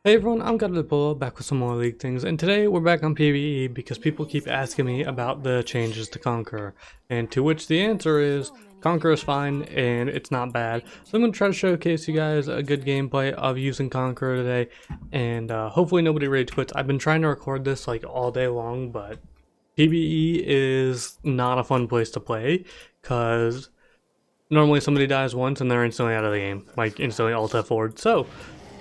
Hey everyone, I'm Polo, back with some more League things, and today we're back on PvE because people keep asking me about the changes to Conqueror, and to which the answer is, Conqueror is fine, and it's not bad. So I'm going to try to showcase you guys a good gameplay of using Conqueror today, and hopefully nobody rage quits. I've been trying to record this like all day long, but PvE is not a fun place to play, because normally somebody dies once and they're instantly out of the game, like instantly alt F4'd. So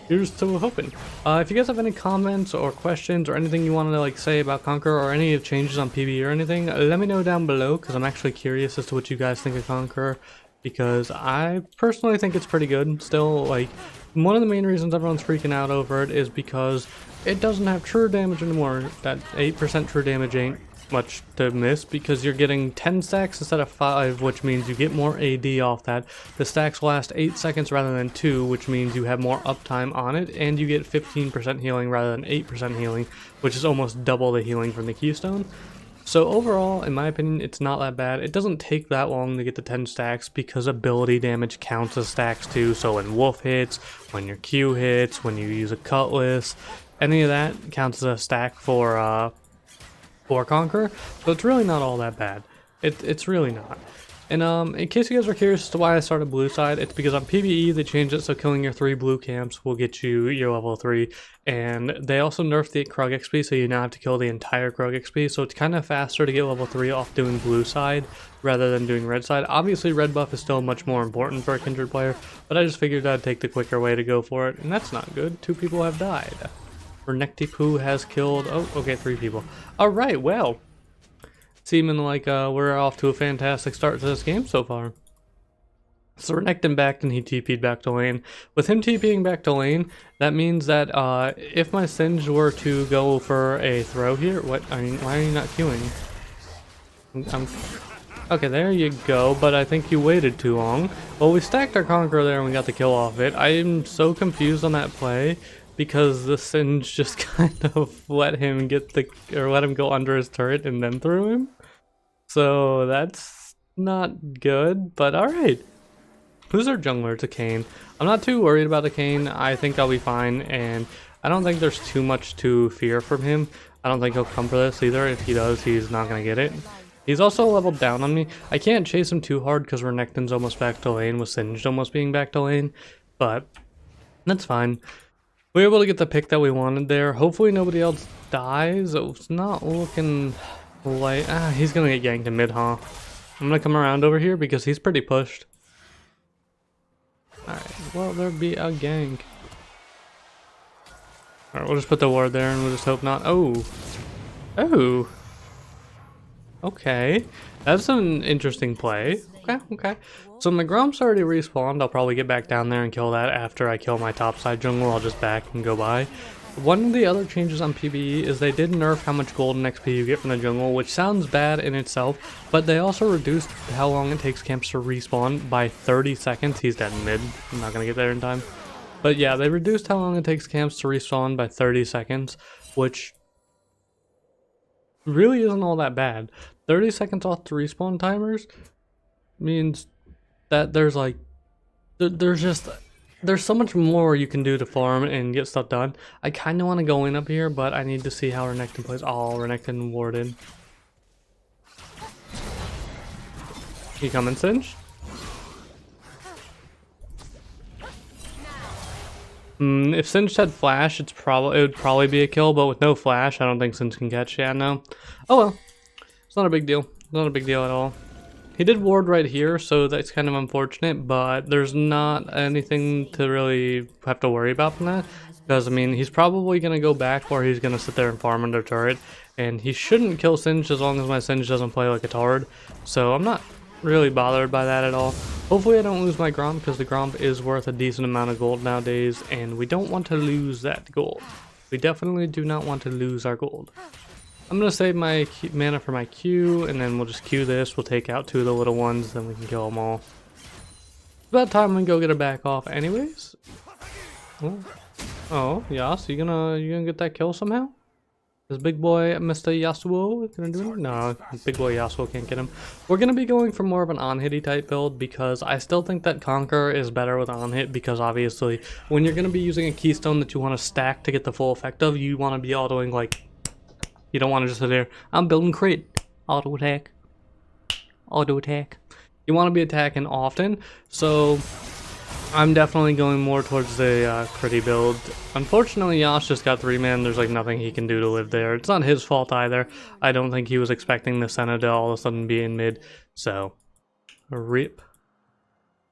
here's to hoping. If you guys have any comments or questions or anything you want to like say about Conqueror or any changes on PvE or anything, let me know down below because I'm actually curious as to what you guys think of Conqueror, because I personally think it's pretty good. Still, like, one of the main reasons everyone's freaking out over it is because it doesn't have true damage anymore. That 8% true damage ain't much to miss because you're getting 10 stacks instead of 5, which means you get more AD off that. The stacks last 8 seconds rather than 2, which means you have more uptime on it, and you get 15% healing rather than 8% healing, which is almost double the healing from the Keystone. So overall, in my opinion, it's not that bad. It doesn't take that long to get to 10 stacks because ability damage counts as stacks too. So when Wolf hits, when your Q hits, when you use a Cutlass, any of that counts as a stack for Conqueror, so it's really not all that bad. It's really not. And in case you guys are curious as to why I started blue side, it's because on PvE they changed it so killing your 3 blue camps will get you your level 3, and they also nerfed the Krug XP, so you now have to kill the entire Krug XP, so it's kind of faster to get level 3 off doing blue side rather than doing red side. Obviously red buff is still much more important for a Kindred player, but I just figured I'd take the quicker way to go for it, and that's not good. 2 people have died. Renektipu has killed, oh, okay, 3 people. Alright, well, seeming like we're off to a fantastic start to this game so far. So Renekton backed and he TP'd back to lane. With him TPing back to lane, that means that if my Singed were to go for a throw here, what, I mean, why are you not queuing? Okay, there you go, but I think you waited too long. Well, we stacked our Conqueror there and we got the kill off it. I am so confused on that play, because the Singed just kind of let him go under his turret and then threw him. So that's not good, but alright. Who's our jungler? It's a Kayn. I'm not too worried about the Kayn. I think I'll be fine, and I don't think there's too much to fear from him. I don't think he'll come for this either. If he does, he's not going to get it. He's also leveled down on me. I can't chase him too hard because Renekton's almost back to lane, with Singed almost being back to lane, but that's fine. We were able to get the pick that we wanted there. Hopefully nobody else dies. It's not looking like... he's gonna get ganked in mid, huh? I'm gonna come around over here because he's pretty pushed. Alright, well, there'd be a gank. Alright, we'll just put the ward there and we'll just hope not. Oh! Oh! Okay. That's an interesting play. Okay. So my Gromp's already respawned. I'll probably get back down there and kill that after I kill my topside jungle. I'll just back and go by. One of the other changes on PvE is they did nerf how much golden XP you get from the jungle, which sounds bad in itself, but they also reduced how long it takes camps to respawn by 30 seconds. He's dead in mid. I'm not gonna get there in time. But yeah, they reduced how long it takes camps to respawn by 30 seconds, which really isn't all that bad. 30 seconds off the respawn timers means that there's like there's so much more you can do to farm and get stuff done. I kind of want to go in up here, but I need to see how Renekton plays. Oh, Renekton warded. You coming, Singed? If Singed had flash, it would probably be a kill, but with no flash, I don't think Singed can catch. Yeah, no. Oh well, it's not a big deal. Not a big deal at all. He did ward right here, so that's kind of unfortunate, but there's not anything to really have to worry about from that. Because, I mean, he's probably going to go back or he's going to sit there and farm under turret. And he shouldn't kill Singed as long as my Singed doesn't play like a tard. So I'm not really bothered by that at all. Hopefully I don't lose my Gromp, because the Gromp is worth a decent amount of gold nowadays. And we don't want to lose that gold. We definitely do not want to lose our gold. I'm going to save my mana for my Q, and then we'll just Q this. We'll take out 2 of the little ones, then we can kill them all. It's about time we go get her back off anyways. Oh, yeah, so you gonna get that kill somehow? Is big boy Mr. Yasuo gonna do it? No, big boy Yasuo can't get him. We're gonna be going for more of an on-hitty type build because I still think that Conqueror is better with on-hit because obviously when you're gonna be using a keystone that you want to stack to get the full effect of, you want to be autoing like, you don't want to just sit there, I'm building crit, auto attack. You want to be attacking often, so I'm definitely going more towards the critty build. Unfortunately, Yash just got 3-man. There's like nothing he can do to live there. It's not his fault either. I don't think he was expecting the Senna to all of a sudden be in mid. So, rip.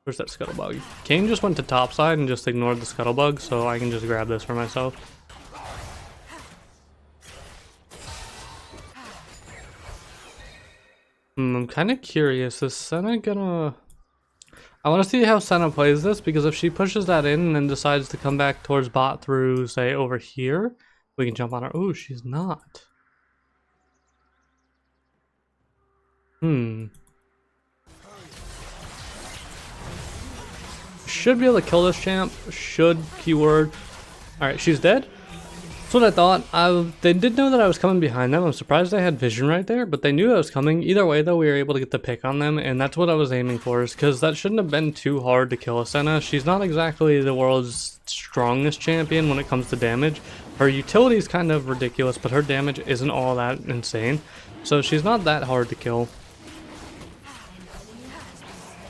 Where's that scuttlebug? Kane just went to top side and just ignored the scuttlebug, so I can just grab this for myself. I'm kind of curious. Is Senna gonna... I want to see how Senna plays this, because if she pushes that in and then decides to come back towards bot through, say, over here, we can jump on her. Oh, she's not. Should be able to kill this champ. Should, keyword. Alright, she's dead. That's what I thought. They did know that I was coming behind them. I'm surprised I had vision right there, but they knew I was coming. Either way, though, we were able to get the pick on them, and that's what I was aiming for, is because that shouldn't have been too hard to kill a Senna. She's not exactly the world's strongest champion when it comes to damage. Her utility is kind of ridiculous, but her damage isn't all that insane. So she's not that hard to kill.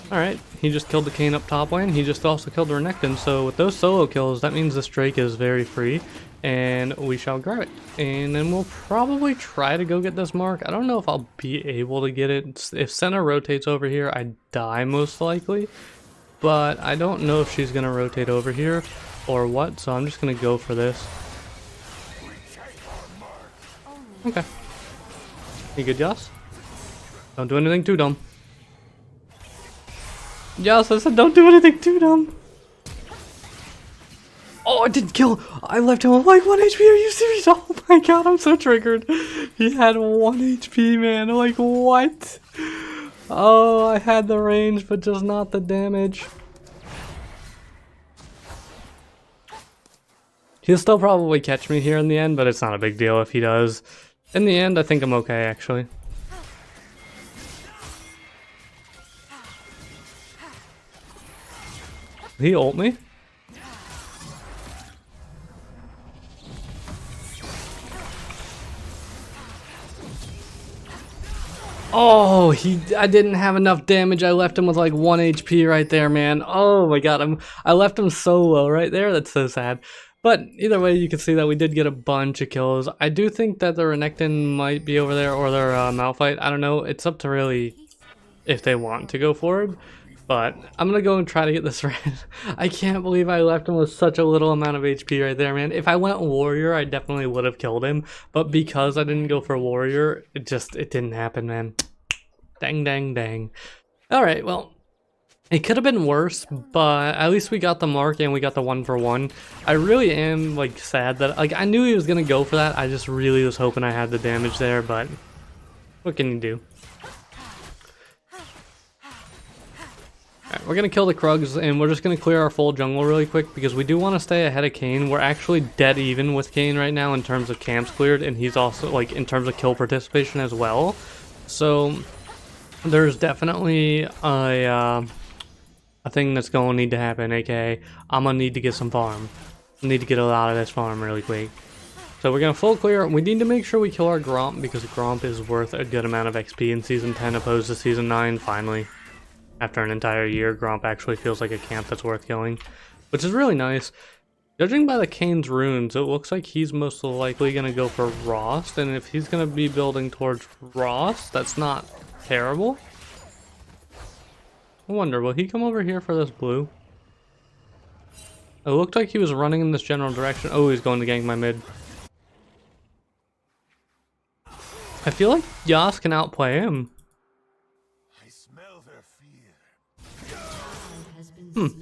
Alright, he just killed the Kane up top lane. He just also killed the Renekton. So with those solo kills, that means this Drake is very free. And we shall grab it. And then we'll probably try to go get this mark. I don't know if I'll be able to get it. If Senna rotates over here, I die most likely. But I don't know if she's going to rotate over here or what. So I'm just going to go for this. Okay. You good, Joss? Don't do anything too dumb. Joss, I said don't do anything too dumb. Oh, I did kill. I left him with like 1 HP. Are you serious? Oh my god, I'm so triggered. He had 1 HP, man. Like, what? Oh, I had the range, but just not the damage. He'll still probably catch me here in the end, but it's not a big deal if he does. In the end, I think I'm okay, actually. Did he ult me? Oh, I didn't have enough damage. I left him with like 1 HP right there, man. Oh my god, I left him so low right there. That's so sad. But either way, you can see that we did get a bunch of kills. I do think that the Renekton might be over there, or their Malphite. I don't know. It's up to really if they want to go forward. But I'm going to go and try to get this right. I can't believe I left him with such a little amount of HP right there, man. If I went Warrior, I definitely would have killed him. But because I didn't go for Warrior, it didn't happen, man. Dang, dang, dang. Alright, well, it could have been worse, but at least we got the mark and we got the 1-for-1. I really am, like, sad that, like, I knew he was going to go for that. I just really was hoping I had the damage there, but what can you do? We're going to kill the Krugs, and we're just going to clear our full jungle really quick, because we do want to stay ahead of Kane. We're actually dead even with Kane right now in terms of camps cleared, and he's also, like, in terms of kill participation as well. So, there's definitely a thing that's going to need to happen, aka, I'm going to need to get some farm. I need to get a lot of this farm really quick. So we're going to full clear. We need to make sure we kill our Gromp, because Gromp is worth a good amount of XP in Season 10 opposed to Season 9, finally. After an entire year, Gromp actually feels like a camp that's worth killing, which is really nice. Judging by the Kane's runes, it looks like he's most likely going to go for Rost, and if he's going to be building towards Rost, that's not terrible. I wonder, will he come over here for this blue? It looked like he was running in this general direction. Oh, he's going to gank my mid. I feel like Yas can outplay him.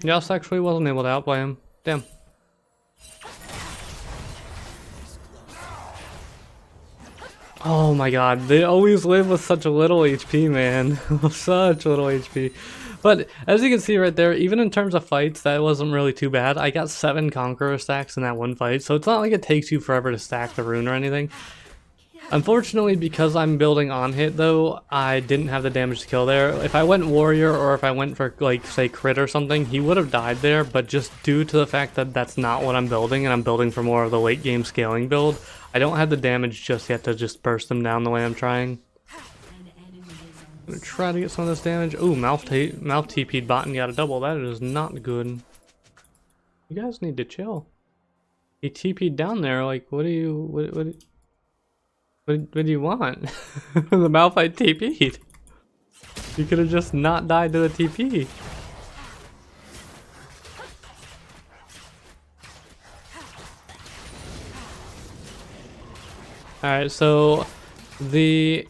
Yas actually wasn't able to outplay him. Damn. Oh my god, they always live with such a little HP, man. Such little HP. But as you can see right there, even in terms of fights, that wasn't really too bad. I got 7 Conqueror stacks in that one fight, so it's not like it takes you forever to stack the rune or anything. Unfortunately, because I'm building on hit though, I didn't have the damage to kill there. If I went warrior or if I went for like say crit or something, he would have died there, but just due to the fact that that's not what I'm building and I'm building for more of the late game scaling build, I don't have the damage just yet to just burst him down the way I'm trying. I'm gonna try to get some of this damage. Ooh, mouth TP'd bot and got a double. That is not good. You guys need to chill. He TP'd down there, like what do you what do you want? The Malphite TP'd. You could have just not died to the TP. Alright, so the...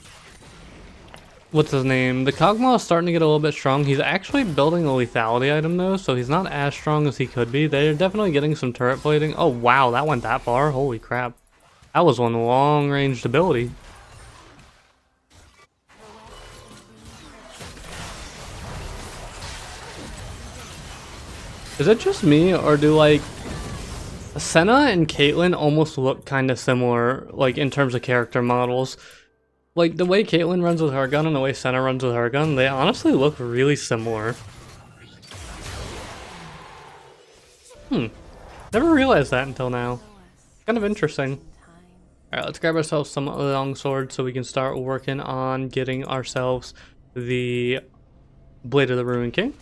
what's his name? The Kog'Maw is starting to get a little bit strong. He's actually building a lethality item though, so he's not as strong as he could be. They're definitely getting some turret plating. Oh wow, that went that far. Holy crap. That was one long-ranged ability. Is it just me, or do like Senna and Caitlyn almost look kind of similar, like in terms of character models? Like the way Caitlyn runs with her gun and the way Senna runs with her gun, they honestly look really similar. Never realized that until now. Kind of interesting. Alright, let's grab ourselves some long swords so we can start working on getting ourselves the Blade of the Ruined King.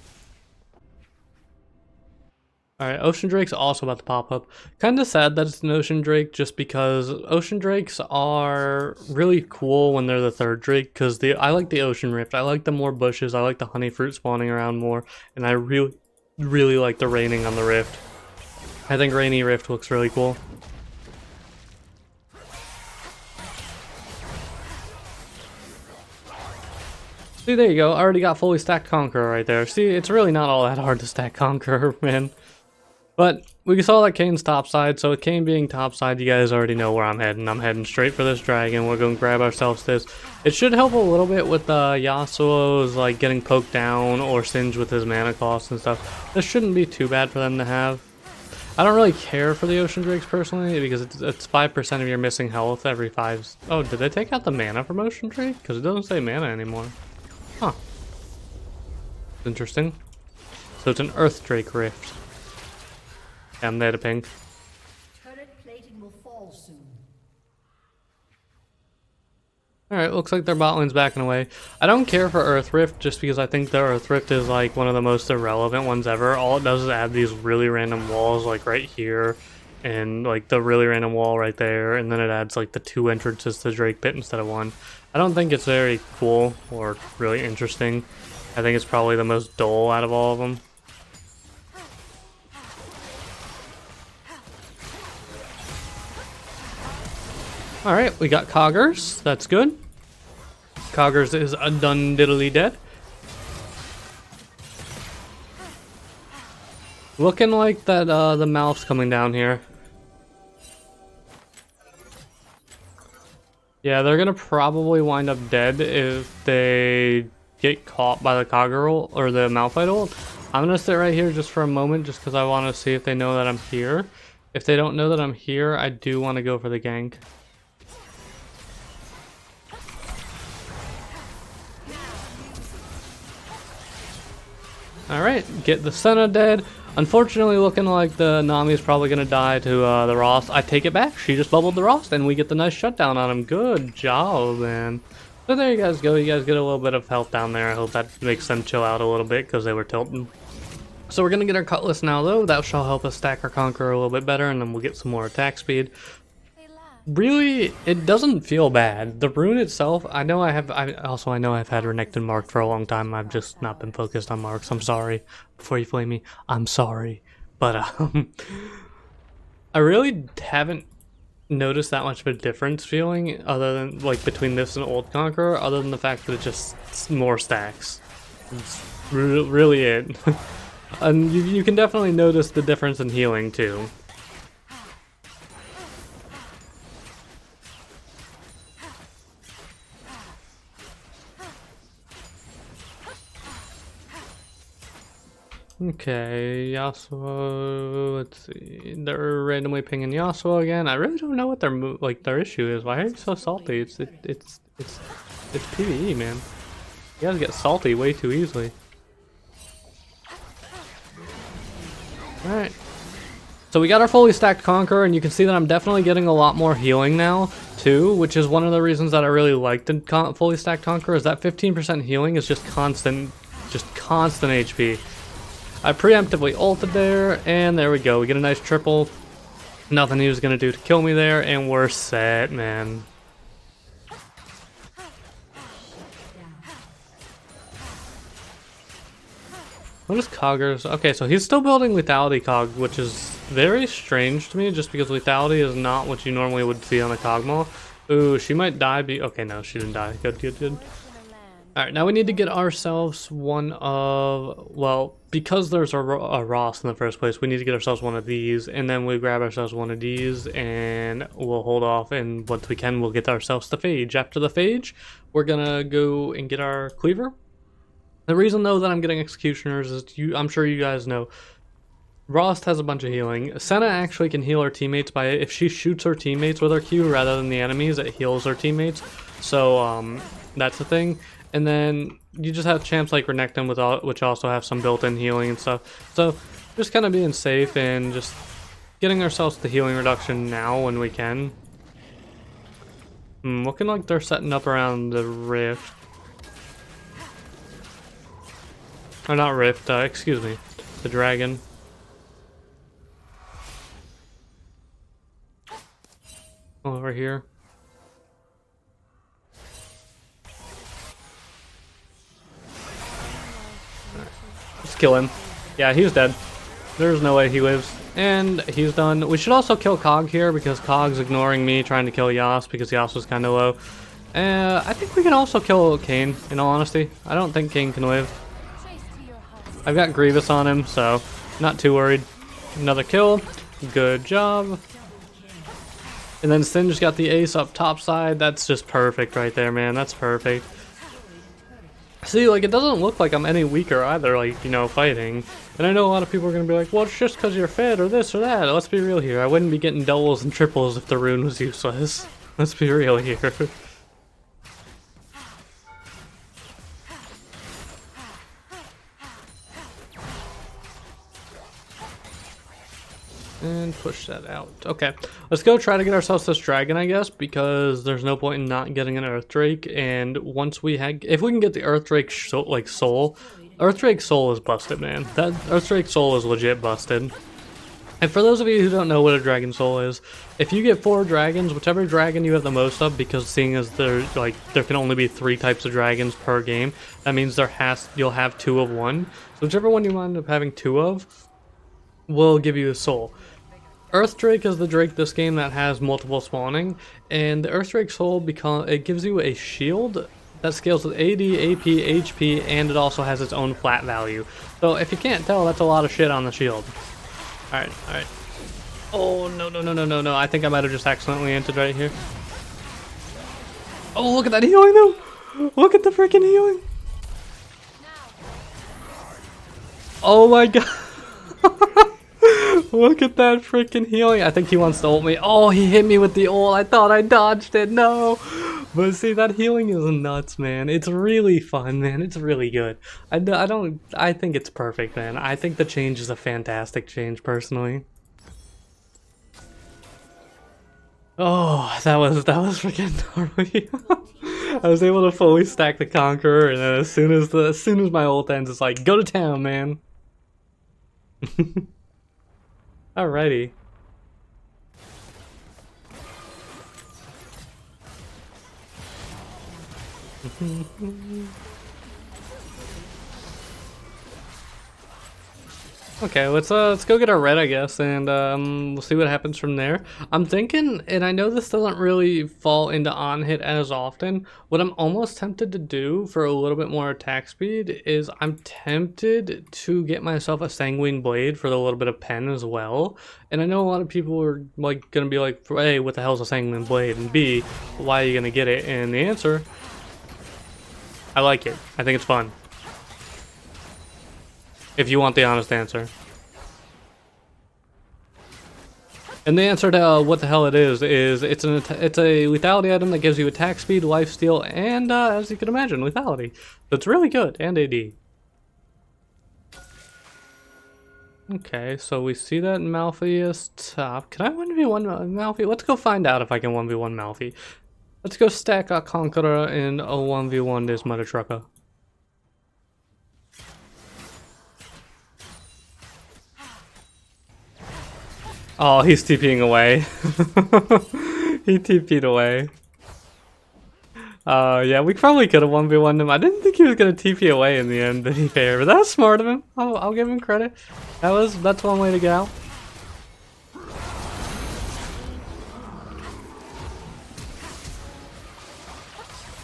Alright, Ocean Drake's also about to pop up. Kinda sad that it's an Ocean Drake just because Ocean Drakes are really cool when they're the third Drake, because I like the Ocean Rift. I like the more bushes, I like the honey fruit spawning around more, and I really like the raining on the Rift. I think Rainy Rift looks really cool. See, there you go. I already got fully stacked Conqueror right there. See, it's really not all that hard to stack Conqueror, man. But we saw that Kane's topside, so with Kane being topside, you guys already know where I'm heading. I'm heading straight for this dragon. We're going to grab ourselves this. It should help a little bit with Yasuo's like getting poked down or singed with his mana cost and stuff. This shouldn't be too bad for them to have. I don't really care for the Ocean Drakes personally, because it's 5% of your missing health every 5... Oh, did they take out the mana from Ocean Drake? Because it doesn't say mana anymore. Huh. Interesting. So it's an Earth Drake Rift. I'm there to ping. Turret plating will fall soon. Alright, looks like their bot lane's backing away. I don't care for Earth Rift just because I think the Earth Rift is like one of the most irrelevant ones ever. All it does is add these really random walls like right here and like the really random wall right there, and then it adds like the 2 entrances to Drake Pit instead of 1. I don't think it's very cool or really interesting. I think it's probably the most dull out of all of them. Alright, we got Coggers. That's good. Coggers is a done diddly dead. Looking like that the mouth's coming down here. Yeah, they're gonna probably wind up dead if they get caught by the Kog'Maw or the Malphite ult. I'm gonna sit right here just for a moment just because I want to see if they know that I'm here. If they don't know that I'm here, I do want to go for the gank. Alright, get the Senna dead. Unfortunately, looking like the Nami is probably going to die to the Ross. I take it back. She just bubbled the Ross, and we get the nice shutdown on him. Good job, man. So there you guys go. You guys get a little bit of health down there. I hope that makes them chill out a little bit because they were tilting. So we're going to get our Cutlass now, though. That shall help us stack our Conqueror a little bit better, and then we'll get some more attack speed. Really, it doesn't feel bad. The rune itself, I know I've had Renekton marked for a long time. I've just not been focused on marks. I'm sorry. Before you flame me, I'm sorry. But I really haven't noticed that much of a difference feeling other than like between this and Old Conqueror, other than the fact that it just more stacks. It's really it. And you can definitely notice the difference in healing too. Okay, Yasuo. Let's see. They're randomly pinging Yasuo again. I really don't know what their their issue is. Why are you so salty? It's PvE, man. You guys get salty way too easily. All right. So we got our fully stacked Conqueror, and you can see that I'm definitely getting a lot more healing now, too, which is one of the reasons that I really like the fully stacked Conqueror, is that 15% healing is just constant HP. I preemptively ulted there, and there we go. We get a nice triple. Nothing he was going to do to kill me there, and we're set, man. What is Cogger's? Okay, so he's still building Lethality Cog, which is very strange to me, just because Lethality is not what you normally would see on a Cogmaw. Ooh, she might die. Okay, no, she didn't die. Good, good, good. Alright, now we need to get ourselves one of... Well, because there's a Ross in the first place, we need to get ourselves one of these, and then we grab ourselves one of these, and we'll hold off, and once we can, we'll get ourselves the Phage. After the Phage, we're gonna go and get our Cleaver. The reason, though, that I'm getting Executioners is, I'm sure you guys know, Rost has a bunch of healing. Senna actually can heal her teammates by, if she shoots her teammates with her Q rather than the enemies, it heals her teammates. So, that's the thing. And then you just have champs like Renekton, which also have some built-in healing and stuff. So, just kind of being safe and just getting ourselves the healing reduction now when we can. Looking like they're setting up around the Rift. Or not Rift, excuse me. The Dragon. Over here. Let's kill him. Yeah, he's dead. There's no way he lives. And he's done. We should also kill Cog here because Cog's ignoring me trying to kill Yas because Yas was kind of low. I think we can also kill Kayn, in all honesty. I don't think Kayn can live. I've got Grievous on him, so not too worried. Another kill. Good job. And then Singe got the ace up top side. That's just perfect right there, man. That's perfect. See, like, it doesn't look like I'm any weaker either, like, you know, fighting. And I know a lot of people are going to be like, well, it's just because you're fed or this or that. Let's be real here. I wouldn't be getting doubles and triples if the rune was useless. Let's be real here. And push that out. Okay, let's go try to get ourselves this dragon, I guess, because there's no point in not getting an Earth Drake. And once we had, if we can get the Earth Drake soul, Earth Drake soul is busted, man. That Earth Drake soul is legit busted. And for those of you who don't know what a dragon soul is, if you get 4 dragons, whichever dragon you have the most of, because seeing as there can only be 3 types of dragons per game, that means you'll have 2 of one. So whichever one you wind up having 2 of will give you a soul. Earth Drake is the Drake this game that has multiple spawning, and the Earth Drake soul it gives you a shield that scales with AD, AP, HP, and it also has its own flat value. So if you can't tell, that's a lot of shit on the shield. Alright, alright. Oh, no. I think I might have just accidentally entered right here. Oh, look at that healing, though! Look at the freaking healing! Oh my god! Look at that freaking healing. I think he wants to ult me. Oh, he hit me with the ult. I thought I dodged it. No. But see, that healing is nuts, man. It's really fun, man. It's really good. I think it's perfect, man. I think the change is a fantastic change, personally. Oh, that was freaking gnarly. I was able to fully stack the Conqueror, and then as soon as my ult ends, it's like, go to town, man. Alrighty. Okay, let's go get our red, I guess, and we'll see what happens from there. I'm thinking, and I know this doesn't really fall into on hit as often, what I'm almost tempted to do for a little bit more attack speed is I'm tempted to get myself a Sanguine Blade for the little bit of pen as well. And I know a lot of people are like gonna be like, A, what the hell's a Sanguine Blade? And B, why are you gonna get it? And the answer, I like it. I think it's fun. if you want the honest answer. And the answer to what the hell it is it's a lethality item that gives you attack speed, lifesteal, and as you can imagine, lethality. So it's really good, and AD. Okay, so we see that Malphite is top. Can I 1v1 Malphite? Let's go find out if I can 1v1 Malphite. Let's go stack a Conqueror and a 1v1 this mother trucker. Oh, he's TPing away. He TP'd away. Yeah, we probably could have 1v1'd him. I didn't think he was gonna TP away in the end, to be fair, but that was smart of him. I'll give him credit. That's one way to get out.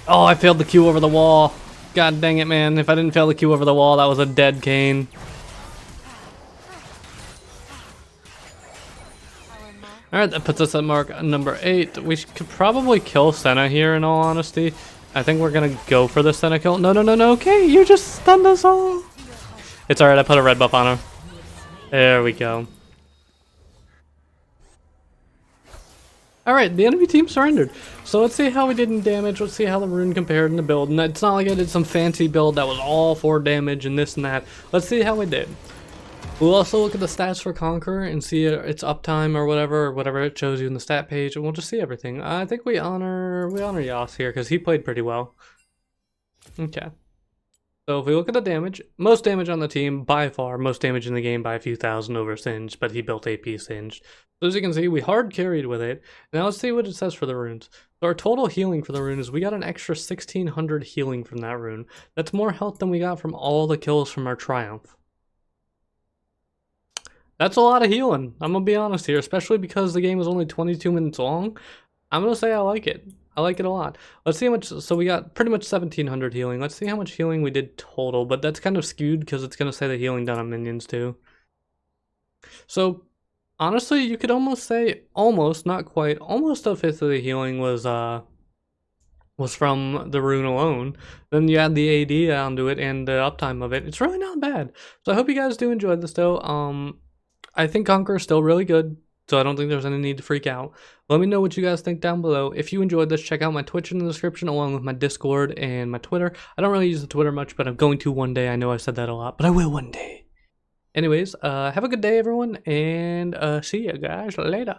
Oh, I failed the Q over the wall. God dang it, man. If I didn't fail the Q over the wall, that was a dead Kane. Alright, that puts us at mark number 8. We could probably kill Senna here, in all honesty. I think we're gonna go for the Senna kill. No, okay, you just stunned us all. It's alright, I put a red buff on her. There we go. Alright, the enemy team surrendered. So let's see how we did in damage. Let's see how the rune compared in the build. And it's not like I did some fancy build that was all for damage and this and that. Let's see how we did. We'll also look at the stats for Conqueror and see its uptime or whatever it shows you in the stat page, and we'll just see everything. I think we honor Yas here because he played pretty well. Okay. So if we look at the damage, most damage on the team by far, most damage in the game by a few thousand over Singed, but he built AP Singed. So as you can see, we hard carried with it. Now let's see what it says for the runes. So our total healing for the rune is we got an extra 1600 healing from that rune. That's more health than we got from all the kills from our Triumph. That's a lot of healing, I'm gonna be honest here, especially because the game is only 22 minutes long. I'm gonna say I like it. I like it a lot. Let's see how much, so we got pretty much 1700 healing. Let's see how much healing we did total, but that's kind of skewed because it's gonna say the healing done on minions too. So, honestly, you could almost say, almost, not quite, almost a fifth of the healing was from the rune alone. Then you add the AD onto it and the uptime of it. It's really not bad. So I hope you guys do enjoy this though. I think Conqueror is still really good, so I don't think there's any need to freak out. Let me know what you guys think down below. If you enjoyed this, check out my Twitch in the description along with my Discord and my Twitter. I don't really use the Twitter much, but I'm going to one day. I know I've said that a lot, but I will one day. Anyways, have a good day, everyone, and see you guys later.